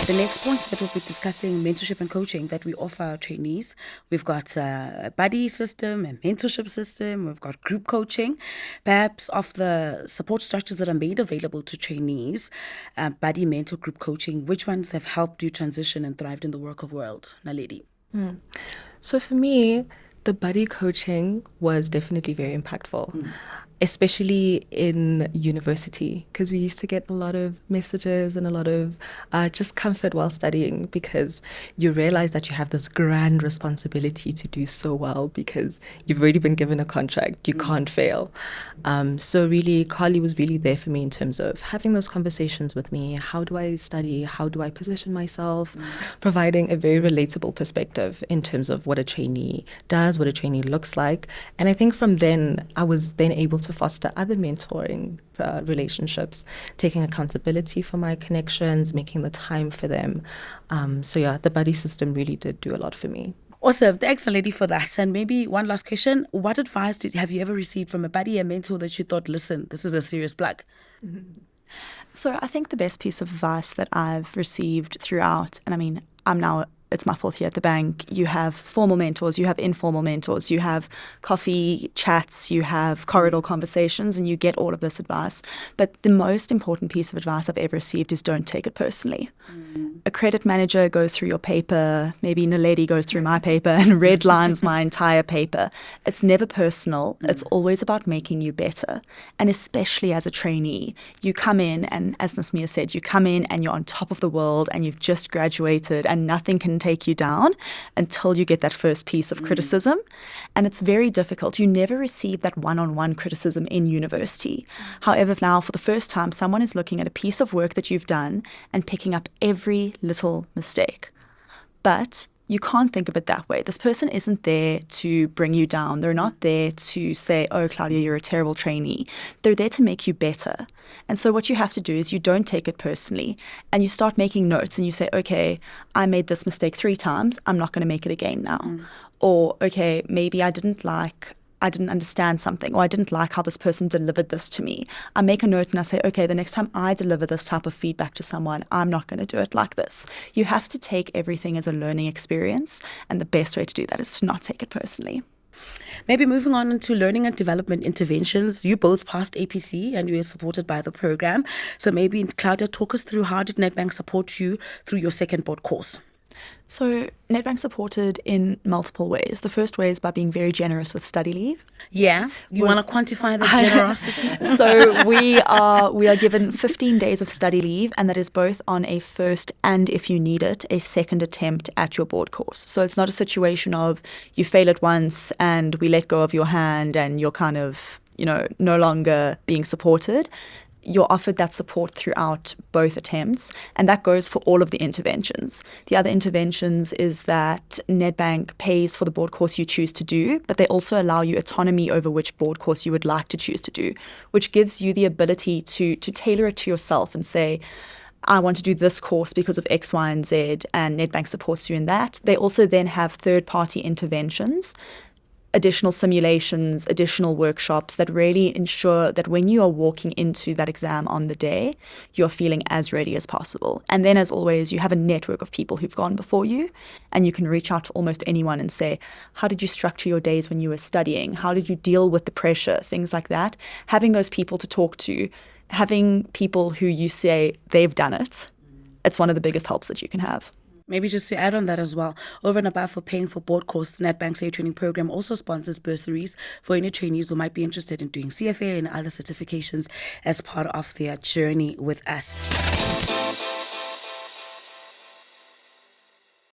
The next point that we'll be discussing mentorship and coaching that we offer our trainees. We've got a buddy system, a mentorship system, we've got group coaching. Perhaps of the support structures that are made available to trainees, buddy, mentor, group coaching, which ones have helped you transition and thrived in the work world? Naledi. So for me, the buddy coaching was definitely very impactful. Especially in university, because we used to get a lot of messages and a lot of just comfort while studying, because you realize that you have this grand responsibility to do so well because you've already been given a contract, you can't fail. So really, Carly was really there for me in terms of having those conversations with me. How do I study? How do I position myself? Providing a very relatable perspective in terms of what a trainee does, what a trainee looks like. And I think from then, I was then able to foster other mentoring relationships, taking accountability for my connections, making the time for them. So yeah, the buddy system really did do a lot for me. Awesome. Thanks, lady, for that. And maybe one last question. What advice have you ever received from a buddy, a mentor that you thought, listen, this is a serious plug? So I think the best piece of advice that I've received throughout, and I mean, it's my 4th year at the bank, you have formal mentors, you have informal mentors, you have coffee chats, you have corridor conversations, and you get all of this advice. But the most important piece of advice I've ever received is don't take it personally. A credit manager goes through your paper, maybe Naledi goes through my paper and redlines my entire paper. It's never personal. It's always about making you better. And especially as a trainee, you come in, and as Nasmia said, you come in and you're on top of the world and you've just graduated and nothing can take you down until you get that first piece of criticism. And it's very difficult. You never receive that one-on-one criticism in university. However, now for the first time, someone is looking at a piece of work that you've done and picking up every little mistake. But you can't think of it that way. This person isn't there to bring you down. They're not there to say, oh, Claudia, you're a terrible trainee. They're there to make you better. And so what you have to do is you don't take it personally and you start making notes and you say, okay, I made this mistake 3 times. I'm not going to make it again now. Or, okay, maybe I didn't understand something, or I didn't like how this person delivered this to me. I make a note and I say, okay, the next time I deliver this type of feedback to someone, I'm not going to do it like this. You have to take everything as a learning experience, and the best way to do that is to not take it personally. Maybe moving on into learning and development interventions. You both passed APC and you were supported by the program. So maybe, Claudia, talk us through how did Nedbank support you through your second board course? So Nedbank supported in multiple ways. The first way is by being very generous with study leave. Yeah, you want to quantify the generosity? So we are given 15 days of study leave, and that is both on a first and, if you need it, a second attempt at your board course. So it's not a situation of you fail it once and we let go of your hand and you're kind of, no longer being supported. You're offered that support throughout both attempts, and that goes for all of the interventions. The other interventions is that Nedbank pays for the board course you choose to do, but they also allow you autonomy over which board course you would like to choose to do, which gives you the ability to tailor it to yourself and say, I want to do this course because of X, Y, and Z, and Nedbank supports you in that. They also then have third-party interventions, additional simulations, additional workshops that really ensure that when you are walking into that exam on the day, you're feeling as ready as possible. And then, as always, you have a network of people who've gone before you, and you can reach out to almost anyone and say, how did you structure your days when you were studying? How did you deal with the pressure? Things like that. Having those people to talk to, having people who you say they've done it, it's one of the biggest helps that you can have. Maybe just to add on that as well, over and above for paying for board courses, Nedbank's A Training Program also sponsors bursaries for any trainees who might be interested in doing CFA and other certifications as part of their journey with us.